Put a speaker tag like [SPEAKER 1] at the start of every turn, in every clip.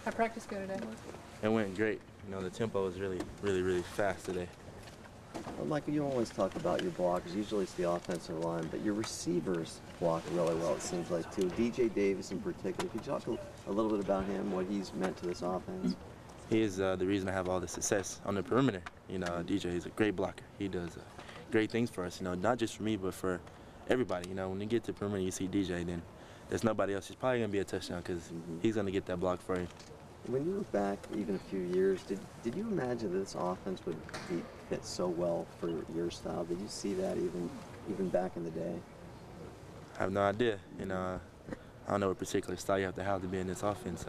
[SPEAKER 1] How'd practice go today?
[SPEAKER 2] It went great. You know, the tempo was really fast today.
[SPEAKER 3] Well, Michael, you always talk about your blockers. Usually it's the offensive line, but your receivers block really well, it seems like, too. DJ Davis in particular. Could you talk a little bit about him, what he's meant to this offense?
[SPEAKER 2] He is the reason I have all the success on the perimeter. You know, DJ is a great blocker. He does great things for us, you know, not just for me, but for everybody. You know, when you get to the perimeter, you see DJ, then there's nobody else. It's probably going to be a touchdown because he's going to get that block for you.
[SPEAKER 3] When you look back even a few years, did you imagine that this offense would fit so well for your style? Did you see that even back in the day?
[SPEAKER 2] I have no idea. You know, I don't know what particular style you have to be in this offense.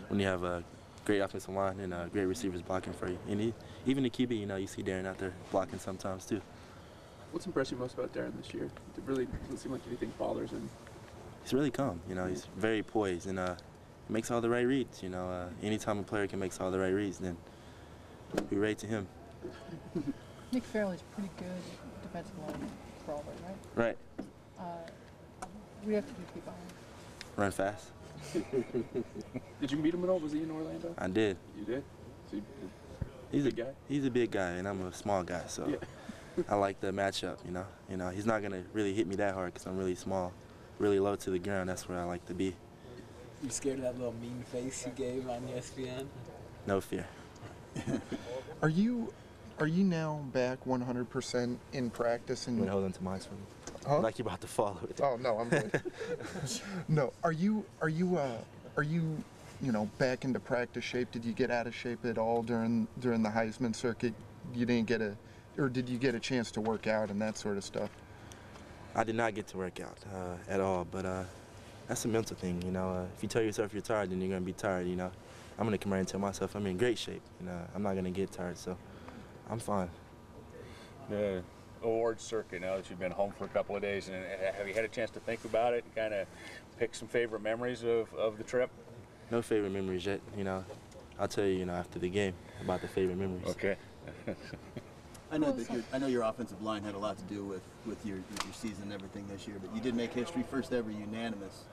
[SPEAKER 2] When you have a great offensive line and great receivers blocking for you. And even the QB, you know, you see Darren out there blocking sometimes too.
[SPEAKER 4] What's impressed you most about Darren this year? It really doesn't seem like anything bothers him.
[SPEAKER 2] He's really calm. You know, he's very poised and he makes all the right reads. You know, anytime a player can make all the right reads, then we rate to him.
[SPEAKER 1] Nick Fairley's pretty good defensive line crawler,
[SPEAKER 2] Right.
[SPEAKER 1] right? What do you have to do to keep on him?
[SPEAKER 2] Run fast.
[SPEAKER 4] Did you meet him at all? Was he in Orlando?
[SPEAKER 2] I did.
[SPEAKER 4] You did? So
[SPEAKER 2] he's
[SPEAKER 4] big guy?
[SPEAKER 2] He's a big guy, and I'm a small guy, so yeah. I like the matchup, you know. You know, he's not going to really hit me that hard because I'm really small, really low to the ground. That's where I like to be.
[SPEAKER 5] You scared of that little mean face you gave on ESPN?
[SPEAKER 2] No fear.
[SPEAKER 6] Are you now back 100% in practice? And
[SPEAKER 2] hold on to mine for me.
[SPEAKER 6] Huh?
[SPEAKER 2] Like you're about to fall over there.
[SPEAKER 6] Oh no, I'm good. No, are you back into practice shape? Did you get out of shape at all during the Heisman circuit? You didn't get or did you get a chance to work out and that sort of stuff?
[SPEAKER 2] I did not get to work out at all, but that's a mental thing, you know. If you tell yourself you're tired, then you're gonna be tired, you know. I'm gonna come right and tell myself I'm in great shape, you know. I'm not gonna get tired, so I'm fine.
[SPEAKER 7] The awards circuit, now that you've been home for a couple of days, and have you had a chance to think about it and kind of pick some favorite memories of the trip?
[SPEAKER 2] No favorite memories yet, you know. I'll tell you, after the game about the favorite memories.
[SPEAKER 7] Okay.
[SPEAKER 8] I know your offensive line had a lot to do with your season and everything this year, but you did make history, first ever unanimous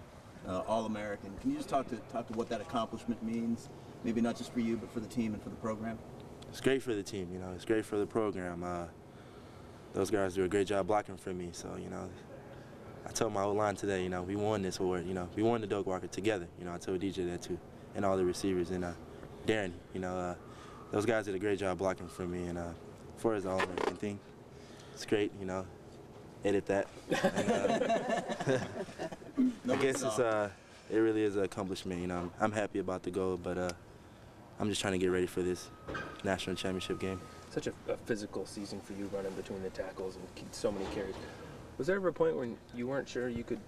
[SPEAKER 8] All-American. Can you just talk to what that accomplishment means? Maybe not just for you, but for the team and for the program.
[SPEAKER 2] It's great for the team, you know. It's great for the program. Those guys do a great job blocking for me. So, you know, I told my O-line today, you know, we won this award. You know, we won the Doak Walker together. You know, I told DJ that too, and all the receivers and Darren. You know, those guys did a great job blocking for me. And as far as the All-American thing, it's great. You know, edit that. And, I guess it really is an accomplishment. You know, I'm happy about the goal, but I'm just trying to get ready for this national championship game.
[SPEAKER 9] Such a physical season for you, running between the tackles and so many carries. Was there ever a point when you weren't sure you could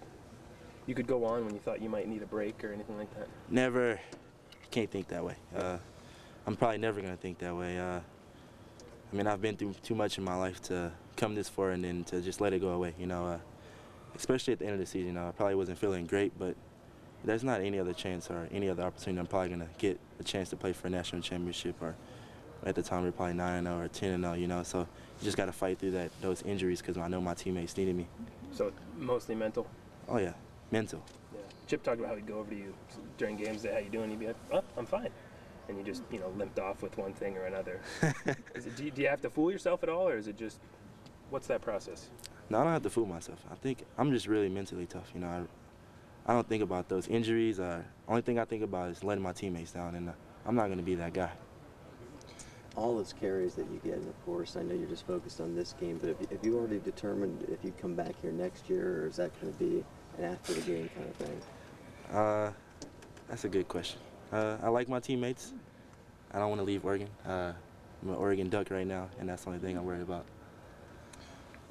[SPEAKER 9] go on, when you thought you might need a break or anything like that?
[SPEAKER 2] Never. Can't think that way. I'm probably never going to think that way. I mean, I've been through too much in my life to come this far and then to just let it go away, you know. Especially at the end of the season, I probably wasn't feeling great, but there's not any other chance or any other opportunity I'm probably going to get a chance to play for a national championship, or at the time we were probably 9-0 or 10-0, you know. So you just got to fight through those injuries because I know my teammates needed me.
[SPEAKER 9] So mostly mental?
[SPEAKER 2] Oh, yeah, mental.
[SPEAKER 9] Yeah. Chip talked about how he'd go over to you during games, how you doing? He'd be like, oh, I'm fine. And you just, limped off with one thing or another. Do you have to fool yourself at all, or is it just, what's that process?
[SPEAKER 2] No, I don't have to fool myself. I think I'm just really mentally tough, you know. I don't think about those injuries. Only thing I think about is letting my teammates down, and I'm not going to be that guy.
[SPEAKER 3] All those carries that you get, and of course, I know you're just focused on this game, but have you already determined if you come back here next year, or is that going to be an after-the-game kind of thing?
[SPEAKER 2] That's a good question. I like my teammates. I don't want to leave Oregon. I'm an Oregon Duck right now, and that's the only thing I'm worried about.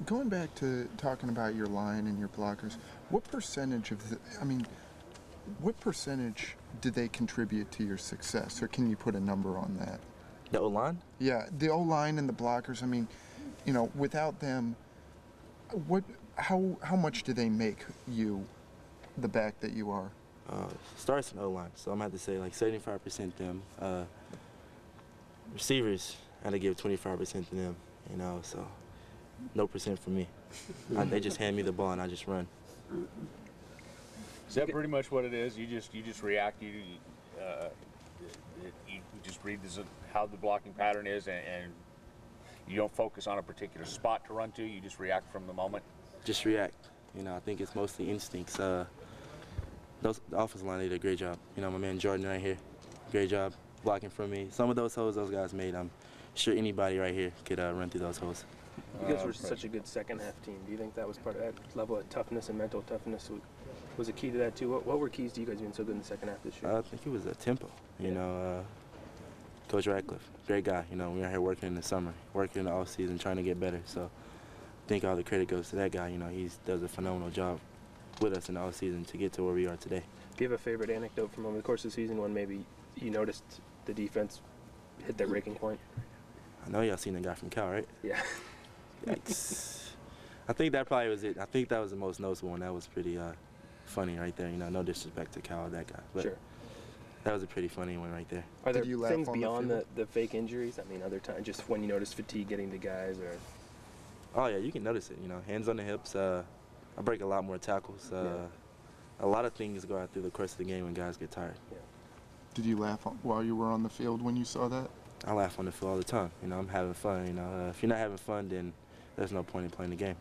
[SPEAKER 6] Going back to talking about your line and your blockers, what percentage what percentage did they contribute to your success, or can you put a number on that?
[SPEAKER 2] The O-line?
[SPEAKER 6] Yeah, the O-line and the blockers. I mean, without them, how much do they make you the back that you are?
[SPEAKER 2] Starts in O-line, so I'm going to have to say like 75% them. Receivers, I had to give 25% to them, so no percent for me. They just hand me the ball and I just run.
[SPEAKER 7] Is that pretty much what it is? You just react. You just read how the blocking pattern is, and you don't focus on a particular spot to run to. You just react from the moment.
[SPEAKER 2] Just react. You know, I think it's mostly instincts. The offensive line did a great job. You know, my man Jordan right here, great job blocking for me. Some of those holes those guys made, I'm sure anybody right here could run through those holes.
[SPEAKER 9] You guys were such a good second half team. Do you think that was part of that level of toughness and mental toughness? Was a key to that too? What were keys to you guys being so good in the second half this year?
[SPEAKER 2] I think it was a tempo. You know, Coach Radcliffe, great guy. You know, we are here working in the summer, working in the off season, trying to get better. So I think all the credit goes to that guy. You know, he does a phenomenal job with us in the off season to get to where we are today.
[SPEAKER 9] Do you have a favorite anecdote from over the course of the season when maybe you noticed the defense hit their breaking point?
[SPEAKER 2] I know y'all seen the guy from Cal, right?
[SPEAKER 9] Yeah.
[SPEAKER 2] Yikes. I think that probably was it. I think that was the most noticeable one. That was pretty funny right there. You know, no disrespect to Cal, that guy. But
[SPEAKER 9] sure.
[SPEAKER 2] That was a pretty funny one right there.
[SPEAKER 9] Are there
[SPEAKER 6] Did you laugh
[SPEAKER 9] things
[SPEAKER 6] on the
[SPEAKER 9] beyond
[SPEAKER 6] field?
[SPEAKER 9] the fake injuries? I mean, other times, just when you notice fatigue getting to guys, or
[SPEAKER 2] Oh, yeah, you can notice it. You know, hands on the hips. I break a lot more tackles. A lot of things go out through the course of the game when guys get tired.
[SPEAKER 9] yeah.
[SPEAKER 6] Did you laugh while you were on the field when you saw that?
[SPEAKER 2] I laugh on the field all the time. You know, I'm having fun. You know, if you're not having fun, then there's no point in playing the game.